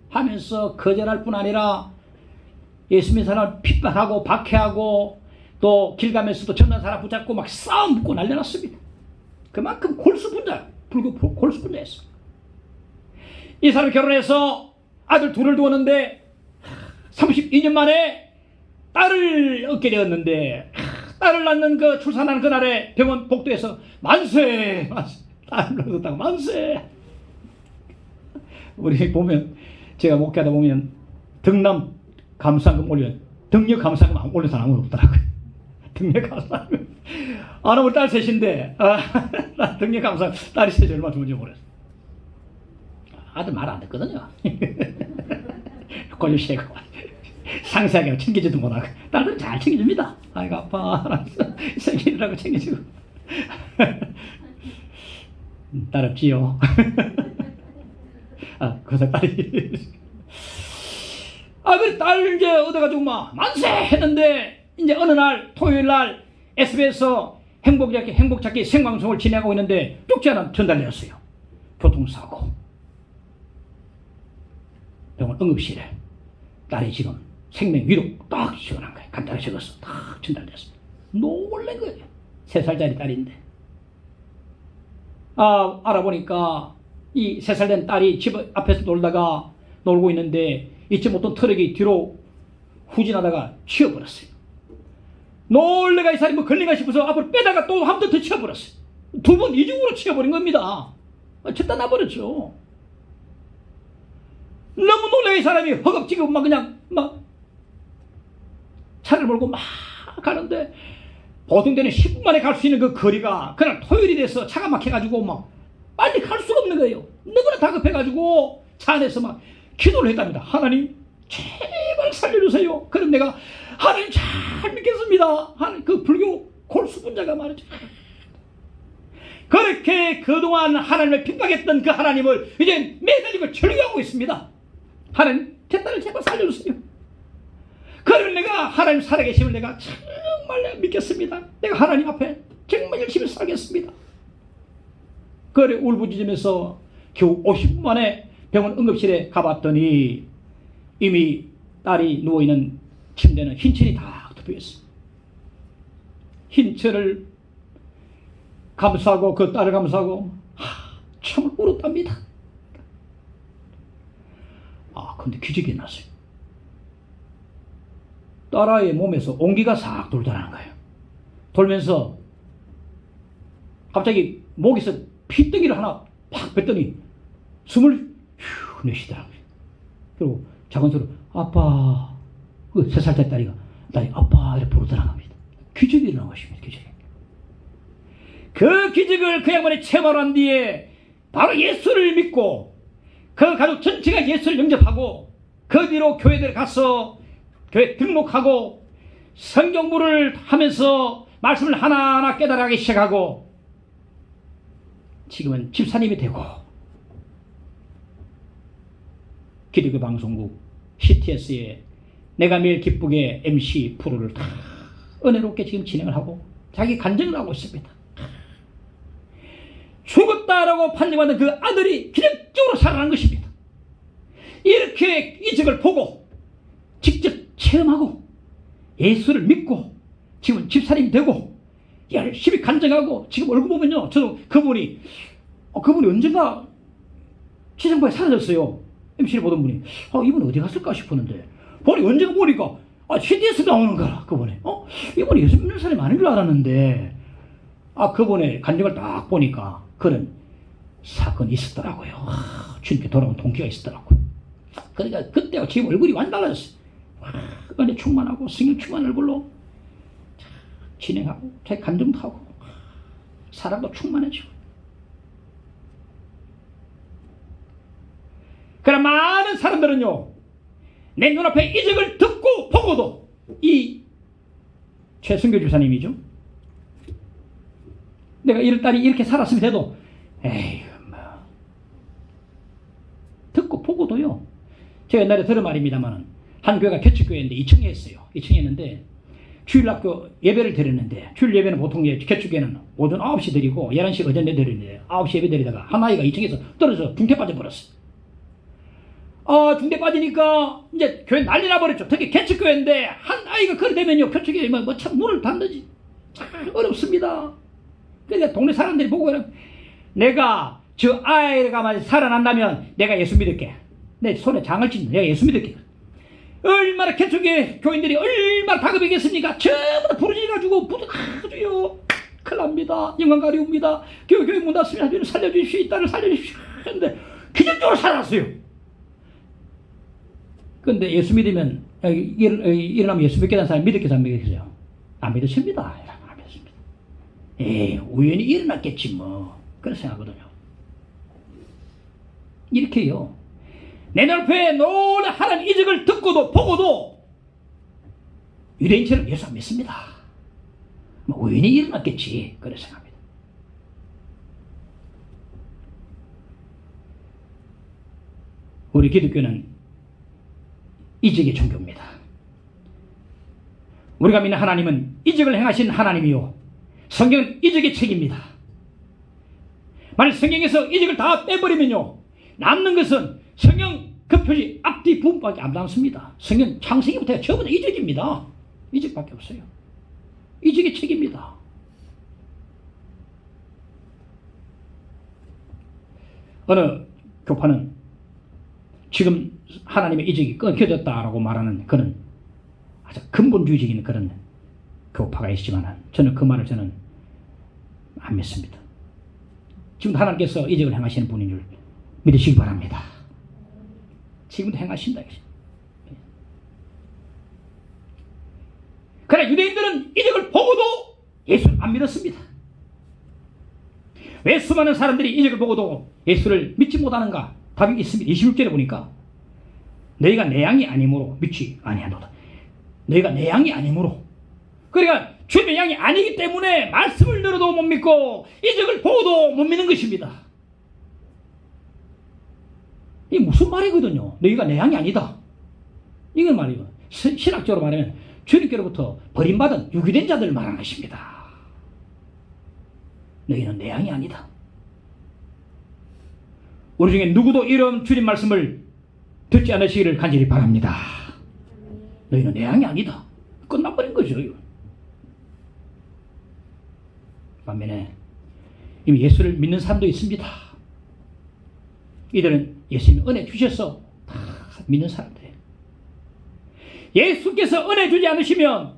Speaker 1: 하면서 거절할 뿐 아니라 예수 믿는 사람을 핍박하고 박해하고 또 길 가면서도 전도한 사람 붙잡고 막 싸움 붙고 난리 났습니다. 그만큼 골수분자, 불교 골수분자였어. 이 사람이 결혼해서 아들 둘을 두었는데 32년 만에 딸을 얻게 되었는데 딸을 낳는 그 출산하는 그날에 병원 복도에서 만세 만세 딸을 얻었다고 만세. 우리 보면 제가 목회하다 보면 등남 감사금 올리면 등력 감사금 올린 사람 아무도 없더라고요. 등력 감사금 안 오면 딸 셋인데 등력 감사금 딸이 셋이 얼마 좋은지 모르겠어. 아들 말 안 듣거든요. 권유시고 상세하게 챙기지도 못하고 딸들은 잘 챙겨줍니다. 아이고 아빠 생일이라고 챙겨주고 딸 없지요. 그래서 딸이 그래 딸 이제 얻어가지고 막 만세 했는데 이제 어느 날 토요일 날 SBS에서 행복찾기 생방송을 진행하고 있는데 쪽지 하나 전달되었어요. 교통사고 병원 응급실에 딸이 지금 생명위록 딱 적어놓은 거예요. 간단히 적었어. 딱 전달됐습니다. 놀란 거예요. 3살짜리 딸인데. 알아보니까 이 3살 된 딸이 집 앞에서 놀고 있는데 잊지 못한 트럭이 뒤로 후진하다가 치워버렸어요. 놀래가 이 사람이 뭐 걸린가 싶어서 앞으로 빼다가 또 한 번 더 치워버렸어요. 2번 이중으로 치워버린 겁니다. 쳤다 놔버렸죠. 너무 놀래 이 사람이 허겁지겁 그냥 차를 몰고 막 가는데 보통 때는 10분 만에 갈 수 있는 그 거리가 그날 토요일이 돼서 차가 막혀가지고 막 빨리 갈 수가 없는 거예요. 너무나 다급해가지고 차 안에서 막 기도를 했답니다. 하나님 제발 살려주세요. 그럼 내가 하나님 잘 믿겠습니다. 하나님 그 불교 골수분자가 말이죠. 그렇게 그동안 하나님을 핍박했던 그 하나님을 이제 매달리고 절규하고 있습니다. 하나님, 제 딸을 제발 살려주세요. 그러면 내가 하나님 살아계심을 내가 정말 믿겠습니다. 내가 하나님 앞에 정말 열심히 살겠습니다. 그래 울부짖으면서 겨우 50분 만에 병원 응급실에 가봤더니 이미 딸이 누워있는 침대는 흰철이 다 덮여있어요. 흰철을 감싸고 그 딸을 감싸고 참 울었답니다. 근데 기적이 났어요. 딸아이의 몸에서 온기가 싹 돌더라는 거예요. 돌면서 갑자기 목에서 피덩이를 하나 팍 뱉더니 숨을 휴 내쉬더라고요. 그리고 작은 소리로 아빠, 그 3살짜리 딸이 아빠 이렇게 부르더라는 겁니다. 기적이 일어난 것입니다. 기적이. 그 기적을 그 양반이 체험하고 난 뒤에 바로 예수를 믿고 그 가족 전체가 예수를 영접하고 그 뒤로 교회들 가서 교회 등록하고 성경부를 하면서 말씀을 하나하나 깨달아가기 시작하고 지금은 집사님이 되고 기독교 방송국 CTS에 내가 매일 기쁘게 MC 프로를 다 은혜롭게 지금 진행을 하고 자기 간증을 하고 있습니다. 죽었다라고 판정받은 그 아들이 기적적으로 살아난 것입니다. 이렇게 이적을 보고 직접 체험하고 예수를 믿고 지금 집사님이 되고 열심히 간증하고 지금 얼굴 보면요, 저도 그분이 언젠가 지상파에 사라졌어요. MC를 보던 분이 이분 어디 갔을까 싶었는데 보니 언젠가 보니까 CTS 나오는 거라. 그분이 이분이 예수 믿는 사람이 아닌 줄 알았는데 그분의 간증을 딱 보니까 그런 사건이 있었더라고요. 주님께 돌아온 동기가 있었더라고요. 그러니까 그때와 지금 얼굴이 완전 달라졌어요. 은혜 충만하고 성령 충만 얼굴로 진행하고 자기 간증도 하고 사랑도 충만해지고. 그러나 많은 사람들은요, 내 눈앞에 이적을 듣고 보고도 이 최승교 주사님이죠. 내가 이런 딸이 이렇게 살았으면 해도 듣고 보고도요. 제가 옛날에 들은 말입니다만 한 교회가 개척교회인데 2층에 했어요. 2층에 했는데 주일학교 예배를 드렸는데 주일 예배는 보통 개척교회는 오전 9시 드리고 11시 오전에 드리는데 9시 예배 드리다가 한 아이가 2층에서 떨어져서 중태 빠져버렸어. 중대 빠지니까 이제 교회 난리 나버렸죠. 특히 개척교회인데 한 아이가 그래 되면요, 개척교회 참 문을 닫는지 참 어렵습니다. 그러니까 동네 사람들이 보고 내가 저 아이가 만약 살아난다면 내가 예수 믿을게. 내 손에 장을 찢는 내가 예수 믿을게. 얼마나 개척교회 교인들이 얼마나 다급했겠습니까? 전부 다 부르짖어가지고 부탁하죠요. 큰일 납니다. 영광 가리웁니다. 교회 문 닫습니다. 살려주십시오. 이 딸을 살려주십시오. 했는데 기적적으로 살았어요. 근데 예수 믿으면 일어나면 예수 믿게 된 사람이 믿을게 안 믿겠어요? 안 믿으십니다. 안 믿습니다. 우연히 일어났겠지 뭐. 그렇게 생각하거든요. 이렇게요. 내 눈앞에 놀라운 하나님 이적을 듣고도 보고도 유대인처럼 예수 안 믿습니다. 우연히 일어났겠지. 그렇게 생각합니다. 우리 기독교는 이적의 종교입니다. 우리가 믿는 하나님은 이적을 행하신 하나님이요, 성경은 이적의 책입니다. 만약 성경에서 이적을 다 빼버리면요, 남는 것은 성경 그 표시 앞뒤 부분밖에 안 남습니다. 성경 창세기부터 전부 다 이적입니다. 이적밖에 없어요. 이적의 책입니다. 어느 교파는 지금 하나님의 이적이 끊겨졌다라고 말하는 그런 아주 근본주의적인 그런 교파가 있지만 저는 그 말을 안 믿습니다. 지금 하나님께서 이적을 행하시는 분인 줄 믿으시기 바랍니다. 지금도 행하신다. 그러나 유대인들은 이적을 보고도 예수를 안 믿었습니다. 왜 수많은 사람들이 이적을 보고도 예수를 믿지 못하는가? 답이 있습니다. 26절에 보니까 너희가 내 양이 아니므로 믿지 아니하노라. 너희가 내 양이 아니므로. 그러니까 주님의 양이 아니기 때문에 말씀을 들어도 못 믿고 이적을 보고도 못 믿는 것입니다. 이게 무슨 말이거든요. 너희가 내 양이 아니다. 이건 말이에요. 신학적으로 말하면 주님께로부터 버림받은 유기된 자들을 말하는 것입니다. 너희는 내 양이 아니다. 우리 중에 누구도 이런 주님 말씀을 듣지 않으시기를 간절히 바랍니다. 너희는 내 양이 아니다. 끝나버린 거죠. 반면에 이미 예수를 믿는 사람도 있습니다. 이들은 예수님 은혜 주셔서 다 믿는 사람들이에요. 예수께서 은혜 주지 않으시면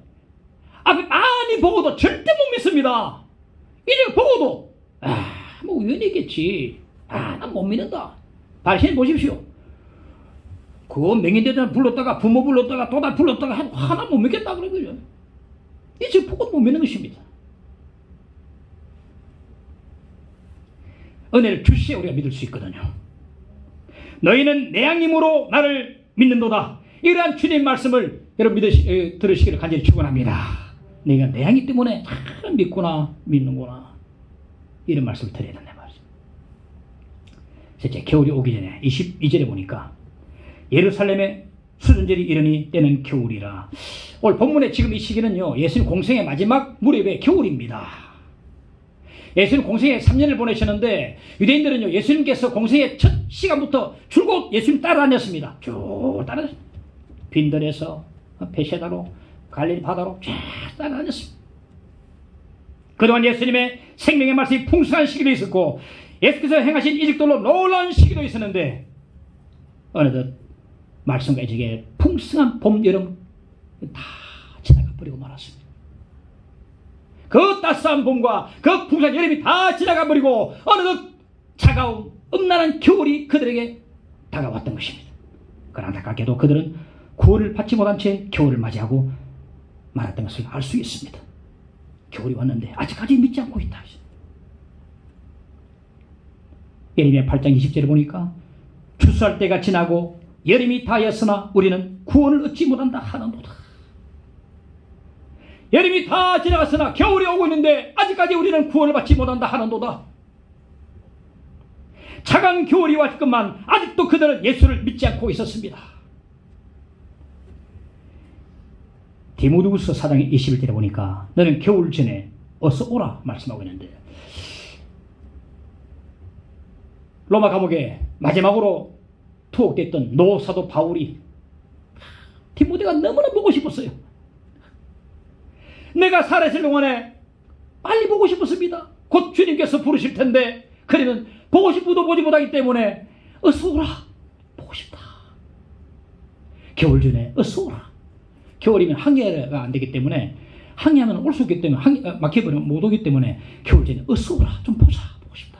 Speaker 1: 앞에 많이 보고도 절대 못 믿습니다. 이제 보고도 뭐 우연이겠지. 난 못 믿는다. 다시 보십시오. 그거 맹인대장 불렀다가 부모 불렀다가 또다 불렀다가 하나 못 믿겠다 그러거든요. 이제 보고도 못 믿는 것입니다. 은혜를 주시에 우리가 믿을 수 있거든요. 너희는 내 양심으로 나를 믿는도다. 이러한 주님 말씀을 여러분 들으시기를 간절히 축원합니다. 내가 내 양이 때문에 참 믿구나 믿는구나 이런 말씀을 드려야 된다 말이죠. 셋째, 겨울이 오기 전에 22절에 보니까 예루살렘에 수전절이 이르니 때는 겨울이라. 오늘 본문의 지금 이 시기는요, 예수님 공생의 마지막 무렵의 겨울입니다. 예수님 공생에 3년을 보내셨는데 유대인들은요, 예수님께서 공생의 첫 시간부터 줄곧 예수님 따라다녔습니다. 쭉 따라다녔습니다. 빈들에서 베세다로 갈릴리 바다로 쫙 따라다녔습니다. 그동안 예수님의 생명의 말씀이 풍성한 시기도 있었고 예수께서 행하신 이적들로 놀라운 시기도 있었는데 어느덧 말씀과 이적의 풍성한 봄, 여름 다 지나가 버리고 말았습니다. 그 따스한 봄과 그 풍성한 여름이 다 지나가 버리고 어느덧 차가운 음란한 겨울이 그들에게 다가왔던 것입니다. 그러나 안타깝게도 그들은 구원을 받지 못한 채 겨울을 맞이하고 말았던 것을 알 수 있습니다. 겨울이 왔는데 아직까지 믿지 않고 있다. 예레미야 8장 20절에 보니까 추수할 때가 지나고 여름이 다하였으나 우리는 구원을 얻지 못한다 하는도다. 여름이 다 지나갔으나 겨울이 오고 있는데 아직까지 우리는 구원을 받지 못한다 하는도다. 차가운 겨울이 왔건만 아직도 그들은 예수를 믿지 않고 있었습니다. 디모데후서 4장 21절에 보니까 너는 겨울 전에 어서 오라 말씀하고 있는데 로마 감옥에 마지막으로 투옥됐던 노사도 바울이 디모데가 너무나 보고 싶었어요. 내가 살아있을 동안에 빨리 보고 싶었습니다. 곧 주님께서 부르실 텐데 그러면 보고 싶어도 보지 못하기 때문에 어서 오라. 보고 싶다. 겨울 전에 어서 오라. 겨울이면 항해가 안 되기 때문에 항해하면 올 수 없기 때문에 막혀버리면 못 오기 때문에 겨울 전에 어서 오라. 좀 보자. 보고 싶다.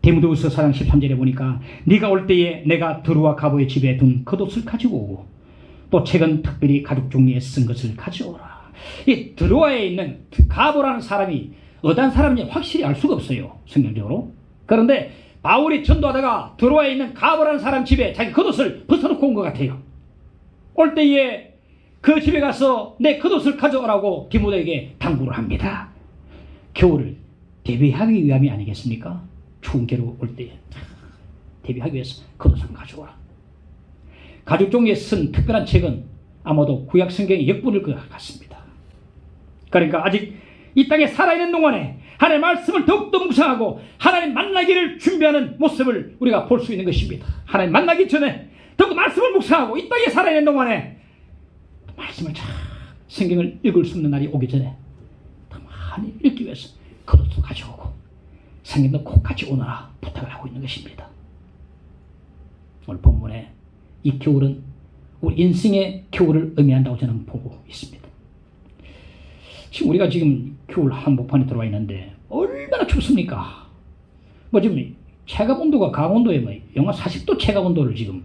Speaker 1: 디모데후서 4장 13절에 보니까 네가 올 때에 내가 드루와 가보의 집에 둔 겉옷을 가지고 오고 또 책은 특별히 가죽 종이에 쓴 것을 가져오라. 이 드루아에 있는 가보라는 사람이 어떤 사람인지 확실히 알 수가 없어요. 성경적으로. 그런데 바울이 전도하다가 드루아에 있는 가보라는 사람 집에 자기 겉옷을 벗어놓고 온 것 같아요. 올 때에 그 집에 가서 내 겉옷을 가져오라고 디모데에게 당부를 합니다. 겨울을 대비하기 위함이 아니겠습니까? 추운 겨울 올 때에 대비하기 위해서 겉옷을 가져오라. 가죽 종이에 쓴 특별한 책은 아마도 구약 성경의 역분일 것 같습니다. 그러니까 아직 이 땅에 살아있는 동안에 하나님의 말씀을 더욱더 묵상하고 하나님 만나기를 준비하는 모습을 우리가 볼 수 있는 것입니다. 하나님 만나기 전에 더욱 말씀을 묵상하고 이 땅에 살아있는 동안에 말씀을 잘 성경을 읽을 수 있는 날이 오기 전에 더 많이 읽기 위해서 겉옷도 가져오고 성경도 꼭 같이 오너라 부탁을 하고 있는 것입니다. 오늘 본문에 이 겨울은 우리 인생의 겨울을 의미한다고 저는 보고 있습니다. 지금 우리가 지금 겨울 한복판에 들어와 있는데 얼마나 춥습니까? 뭐 지금 체감온도가 강원도에 뭐 영하 40도 체감온도를 지금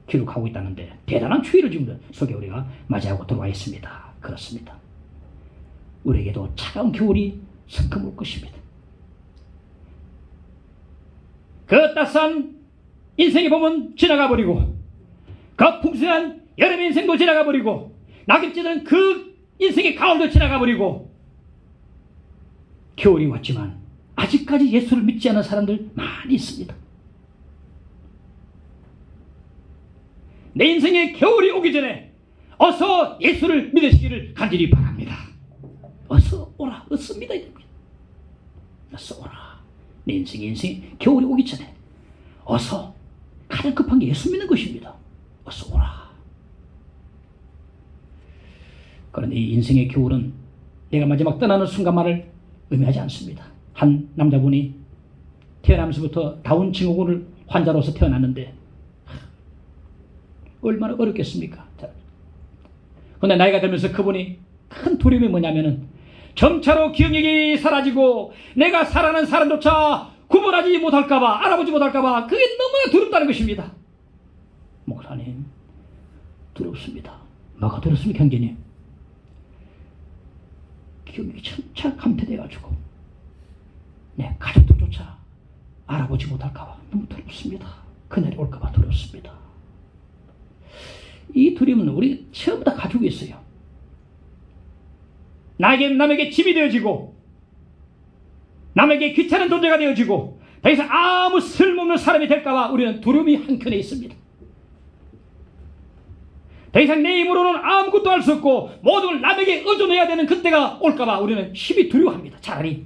Speaker 1: 기록하고 있다는데 대단한 추위를 지금 속에 우리가 맞이하고 들어와 있습니다. 그렇습니다. 우리에게도 차가운 겨울이 성큼 올 것입니다. 그 따스한 인생의 봄은 지나가 버리고 그 풍성한 여름 인생도 지나가 버리고 낙엽지는 그 인생의 가을도 지나가 버리고 겨울이 왔지만 아직까지 예수를 믿지 않은 사람들 많이 있습니다. 내 인생의 겨울이 오기 전에 어서 예수를 믿으시기를 간절히 바랍니다. 어서 오라. 어서 믿어야 됩니다. 어서 오라. 내 인생의 겨울이 오기 전에 어서, 가장 급한 게 예수 믿는 것입니다. 어서 오라. 그런데 이 인생의 겨울은 내가 마지막 떠나는 순간만을 의미하지 않습니다. 한 남자분이 태어나면서부터 다운 증후군을 환자로서 태어났는데 얼마나 어렵겠습니까? 그런데 나이가 들면서 그분이 큰 두려움이 뭐냐면은 점차로 기억력이 사라지고 내가 살아난 사람조차 구분하지 못할까봐, 알아보지 못할까봐 그게 너무나 두렵다는 것입니다. 목사님, 두렵습니다. 뭐가 두렵습니까, 형제님? 기억력이 점차 감퇴돼가지고 내 가족들조차 알아보지 못할까봐 너무 두렵습니다. 그날이 올까봐 두렵습니다. 이 두려움은 우리 전부 다 가지고 있어요. 남에게 집이 되어지고 남에게 귀찮은 존재가 되어지고 더 이상 아무 쓸모없는 사람이 될까봐 우리는 두려움이 한켠에 있습니다. 더 이상 내 힘으로는 아무것도 할 수 없고 모든 걸 남에게 의존해야 되는 그때가 올까봐 우리는 힘이 두려워합니다. 차라리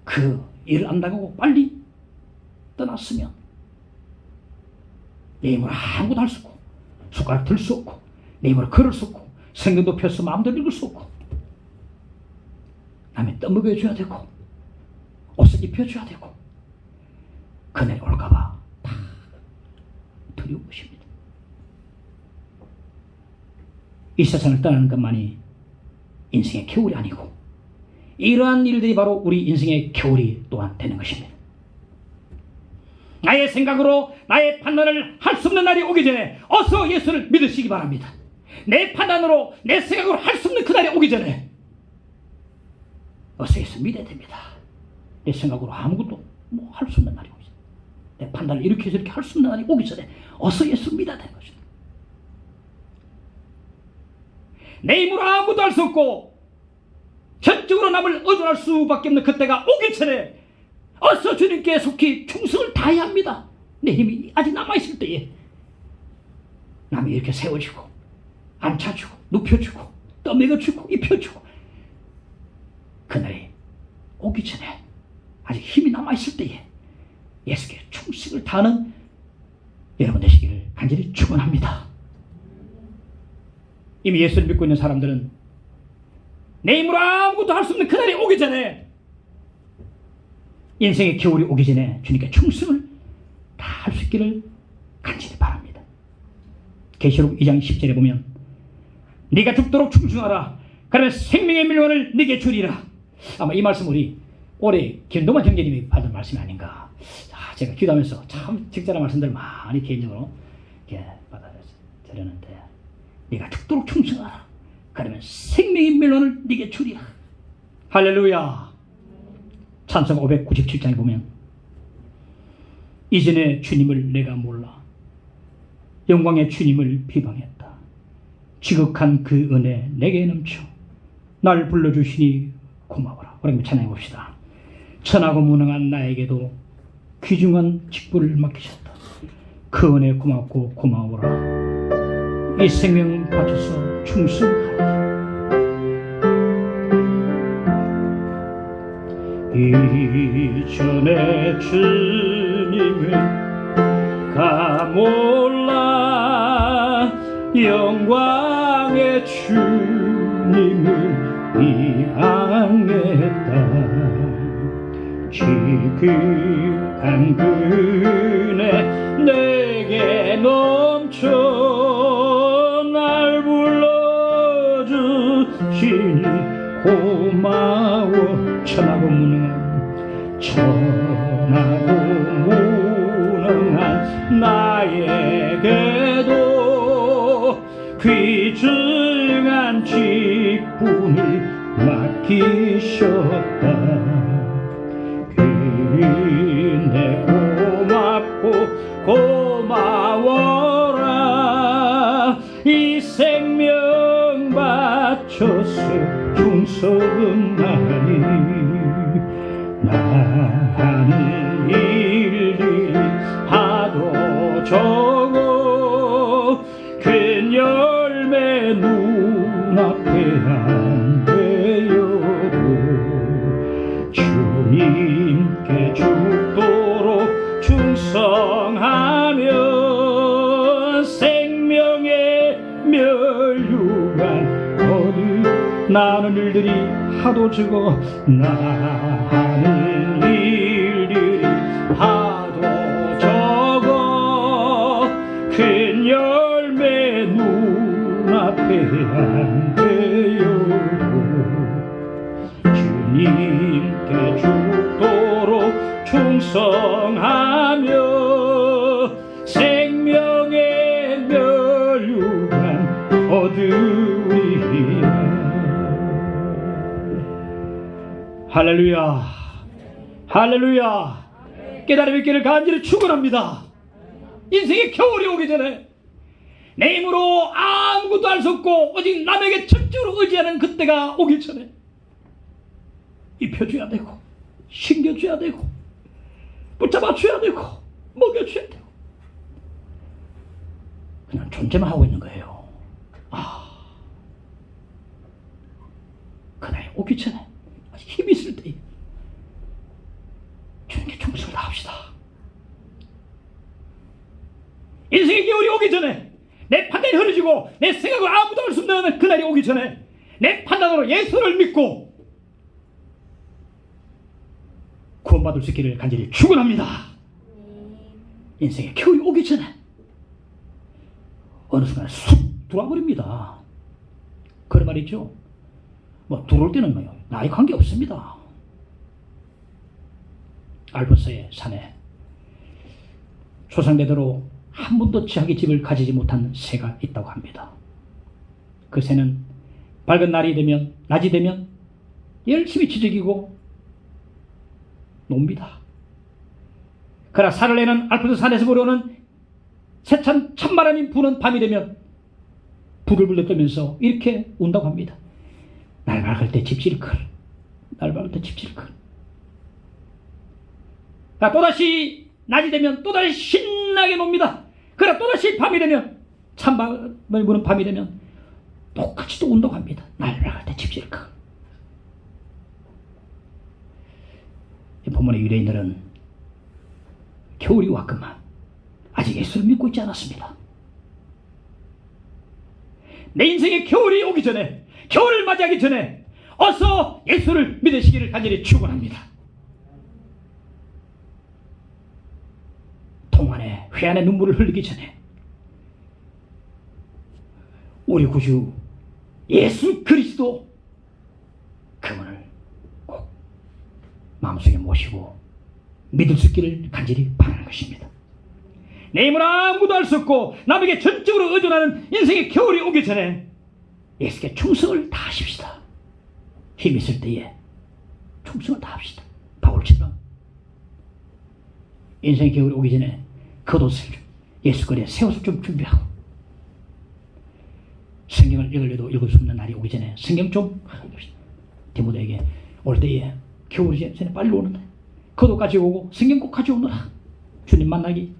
Speaker 1: 그 일을 안 당하고 빨리 떠났으면 내 힘으로 아무것도 할 수 없고 숟가락 들 수 없고 내 힘으로 걸을 수 없고 성경도 펴서 마음대로 읽을 수 없고 남의 떠먹여줘야 되고 옷을 입혀줘야 되고 그날이 올까봐 다 두려운 것입니다. 이 세상을 떠나는 것만이 인생의 겨울이 아니고 이러한 일들이 바로 우리 인생의 겨울이 또한 되는 것입니다. 나의 생각으로 나의 판단을 할 수 없는 날이 오기 전에 어서 예수를 믿으시기 바랍니다. 내 판단으로 내 생각으로 할 수 없는 그날이 오기 전에 어서 예수 믿어야 됩니다. 내 생각으로 아무것도 할 수 없는 날이 오기 전에 내 판단을 이렇게 해서 이렇게 할 수 없는 날이 오기 전에 어서 예수 믿어야 되는 것입니다. 내 힘으로 아무것도 할 수 없고 전적으로 남을 의존할 수밖에 없는 그때가 오기 전에 어서 주님께 속히 충성을 다해야 합니다. 내 힘이 아직 남아있을 때에 남이 이렇게 세워주고 앉혀주고 눕혀주고 떠먹여주고 입혀주고 그날이 오기 전에 아직 힘이 남아있을 때에 예수께 충성을 다하는 여러분 되시기를 간절히 축원합니다. 이미 예수를 믿고 있는 사람들은 내 힘으로 아무것도 할 수 없는 그날이 오기 전에 인생의 겨울이 오기 전에 주님께 충성을 다 할 수 있기를 간절히 바랍니다. 계시록 2장 10절에 보면 네가 죽도록 충성하라. 그러면 생명의 밀원을 네게 주리라. 아마 이 말씀 우리 올해 김동만 형제님이 받은 말씀이 아닌가. 제가 기도하면서 참 적절한 말씀들 많이 개인적으로 받아들였는데 네가 죽도록 충성하라. 그러면 생명의 밀원을 네게 주리라. 할렐루야. 찬송 597장에 보면 이전에 주님을 내가 몰라 영광의 주님을 비방했다. 지극한 그 은혜 내게 넘쳐 날 불러주시니 고마워라. 우리 찬양해 봅시다. 천하고 무능한 나에게도 귀중한 직분을 맡기셨다. 그 은혜 고맙고 고마워라. 이 생명 바쳐서 충성하라. 이전에 주님을 가몰라 영광의 주님을 비방했다. 지극한 그네 내게 넘쳐 날 불러주시니 고마워. 천하고 무능한 나에게도 귀중한 직분을 맡기셨다. 그네 고맙고 고마워라. 이 바쳐서 충성하니 나는 일들이 하도 적어 큰 열매 눈앞에 안 되어도 주님께 죽도록 충성하며 생명의 멸류관 얻으 나는 일들이 하도 적어 나는 일들이 하도 적어 큰 열매 눈앞에 안 되어도 주님께 죽도록 충성하며 생명의 멸류관 얻으리라. 할렐루야, 할렐루야. 깨달음 있기를 간절히 축원합니다. 인생의 겨울이 오기 전에 내 힘으로 아무것도 할 수 없고 오직 남에게 전적으로 의지하는 그때가 오기 전에 입혀줘야 되고 신겨줘야 되고 붙잡아줘야 되고 먹여줘야 되고 그냥 존재만 하고 있는 거예요. 그날이 오기 전에 아직 힘이 있을 때 주님께 충성을 다합시다. 인생의 겨울이 오기 전에 내 판단이 흐려지고 내 생각을 아무도 할 수 없는 그날이 오기 전에 내 판단으로 예수를 믿고 구원받을 수 있기를 간절히 축원합니다. 인생의 겨울이 오기 전에 어느 순간 쑥 들어와 버립니다. 그런 말이죠. 뭐 들어올 때는 뭐요, 나이 관계 없습니다. 알프스의 산에 조상대대로 한 번도 자기 집을 가지지 못한 새가 있다고 합니다. 그 새는 밝은 낮이 되면 열심히 지저귀고 놉니다. 그러나 살을 내는 알프스 산에서 불어오는 세찬 찬바람이 부는 밤이 되면 부들부들 떨면서 이렇게 운다고 합니다. 날 밝을 때 집질걸, 날 밝을 때 집질걸. 또다시 낮이 되면 또다시 신나게 놉니다. 그러나 또다시 밤이 되면 찬바람이 부는 밤이 되면 똑같이 또 운다고 합니다. 날 밝을 때 집질걸. 본문의 유대인들은 겨울이 왔건만 아직 예수를 믿고 있지 않았습니다. 내 인생의 겨울이 오기 전에, 겨울을 맞이하기 전에 어서 예수를 믿으시기를 간절히 축원합니다. 동안에 회한의 눈물을 흘리기 전에 우리 구주 예수 그리스도 그분을 꼭 마음속에 모시고 믿을 수 있기를 간절히 바라는 것입니다. 내 힘으로 아무도 할 수 없고 남에게 전적으로 의존하는 인생의 겨울이 오기 전에 예수께 충성을 다하십시다. 힘이 있을 때에 충성을 다합시다. 바울처럼 인생의 겨울이 오기 전에 겉옷을 예수 거리에 새 옷을 좀 준비하고 성경을 읽으려도 읽을 수 없는 날이 오기 전에 성경 좀 디모데에게 올 때에 겨울이 전에 빨리 오는데 겉옷 가지고 오고 성경 꼭 가져오느라 주님 만나기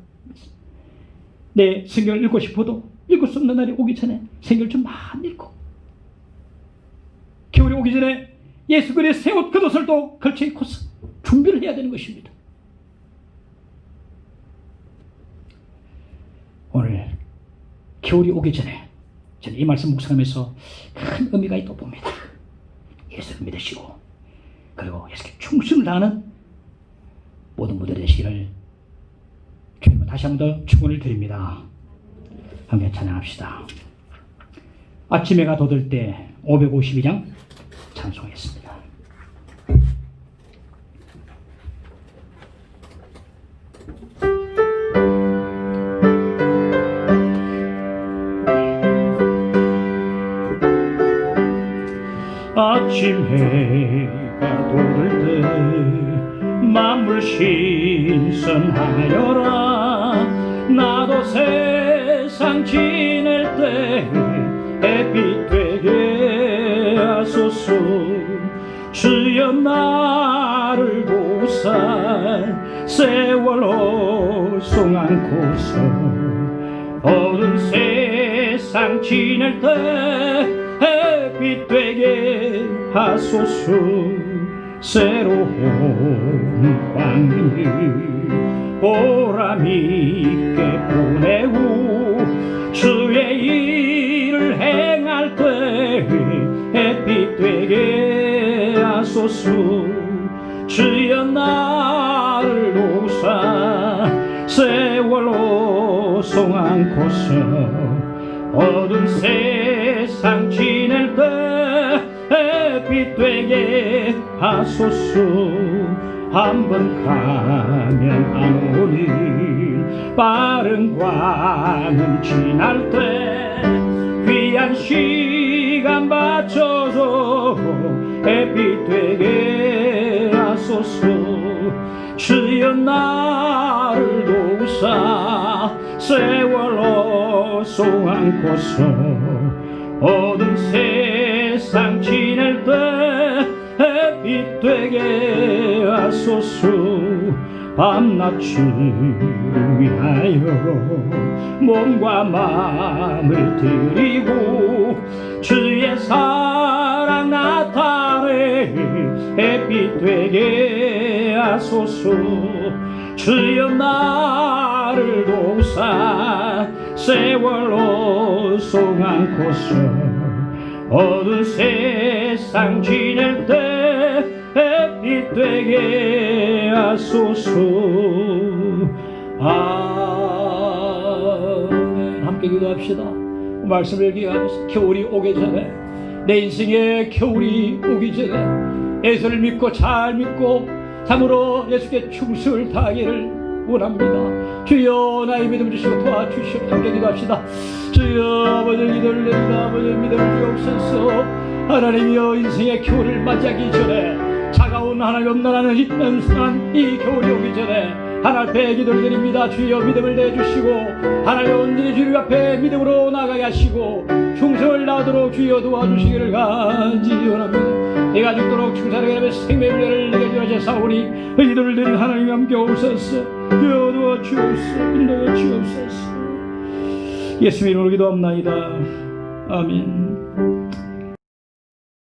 Speaker 1: 내 성경을 읽고 싶어도 읽을 수 없는 날이 오기 전에 성경을 좀 많이 읽고 겨울이 오기 전에 예수 그리스도의 새 옷 겉옷을 또 걸쳐 입고서 준비를 해야 되는 것입니다. 오늘 겨울이 오기 전에 저는 이 말씀 묵상하면서 큰 의미가 있다고 봅니다. 예수를 믿으시고 그리고 예수께 충성을 다하는 모든 분들이 되시기를 주님은 다시 한 번 더 축원을 드립니다. 함께 찬양합시다. 아침해가 돋을 때 552장 찬송하겠습니다. 아침 해가 돋을 때 만물 신선하여라. 나도 세상 지낼 때 햇빛 되게 주여 나를 도우사 세월호 송 안고서 어두운 세상 지낼 때 햇빛 되게 하소서. 새로운 광기 보람 있게 보내고 주의 일을 행할 때 햇빛 되게 하소서. 주여 나를 도우사 세월호 송 안고서 어두운 세상 지낼 때 햇빛 되게 하소서. 한번 가면 안 오는 빠른 광은 지날 때 귀한 시간 맞춰서 햇빛 되게 하소서. 주여 나를 도우사 세월호 송 안고서 어두운 세상 지낼 때 햇빛 되게 하소서. 밤낮을 위하여 몸과 마음을 드리고 주의 사랑 나타내 햇빛 되게 하소서. 주여 나를 도우사 세월호 송 안고서 어두운 세상 지낼 때 햇빛 되게 하소서. 아멘. 함께 기도합시다. 말씀을 기억하면서 겨울이 오기 전에, 내 인생에 겨울이 오기 전에 예수를 믿고 잘 믿고 참으로 예수께 충성을 다하기를 원합니다. 주여 나의 믿음 주시고 도와주시옵소서. 함께 기도합시다. 주여 아버지의 기도를 드립니다. 아버지의 믿음을 주옵소서. 하나님이여 인생의 겨울을 맞이하기 전에 차가운 하나님 엄나라는 음산한 이 겨울이 오기 전에 하나님 앞에 기도를 드립니다. 주여 믿음을 내주시고 하나님 온전히 주님 앞에 믿음으로 나가게 하시고 충성을 다하도록 주여 도와주시기를 간지원합니다. 내가 죽도록 충성하게 하며 생명의 은혜를 내게 주시사오니 기도를 드린 하나님 함께 오소서. 주여 도와주옵소서. 인도해 주옵소서. 예수님 이름으로 기도합나이다. 아멘.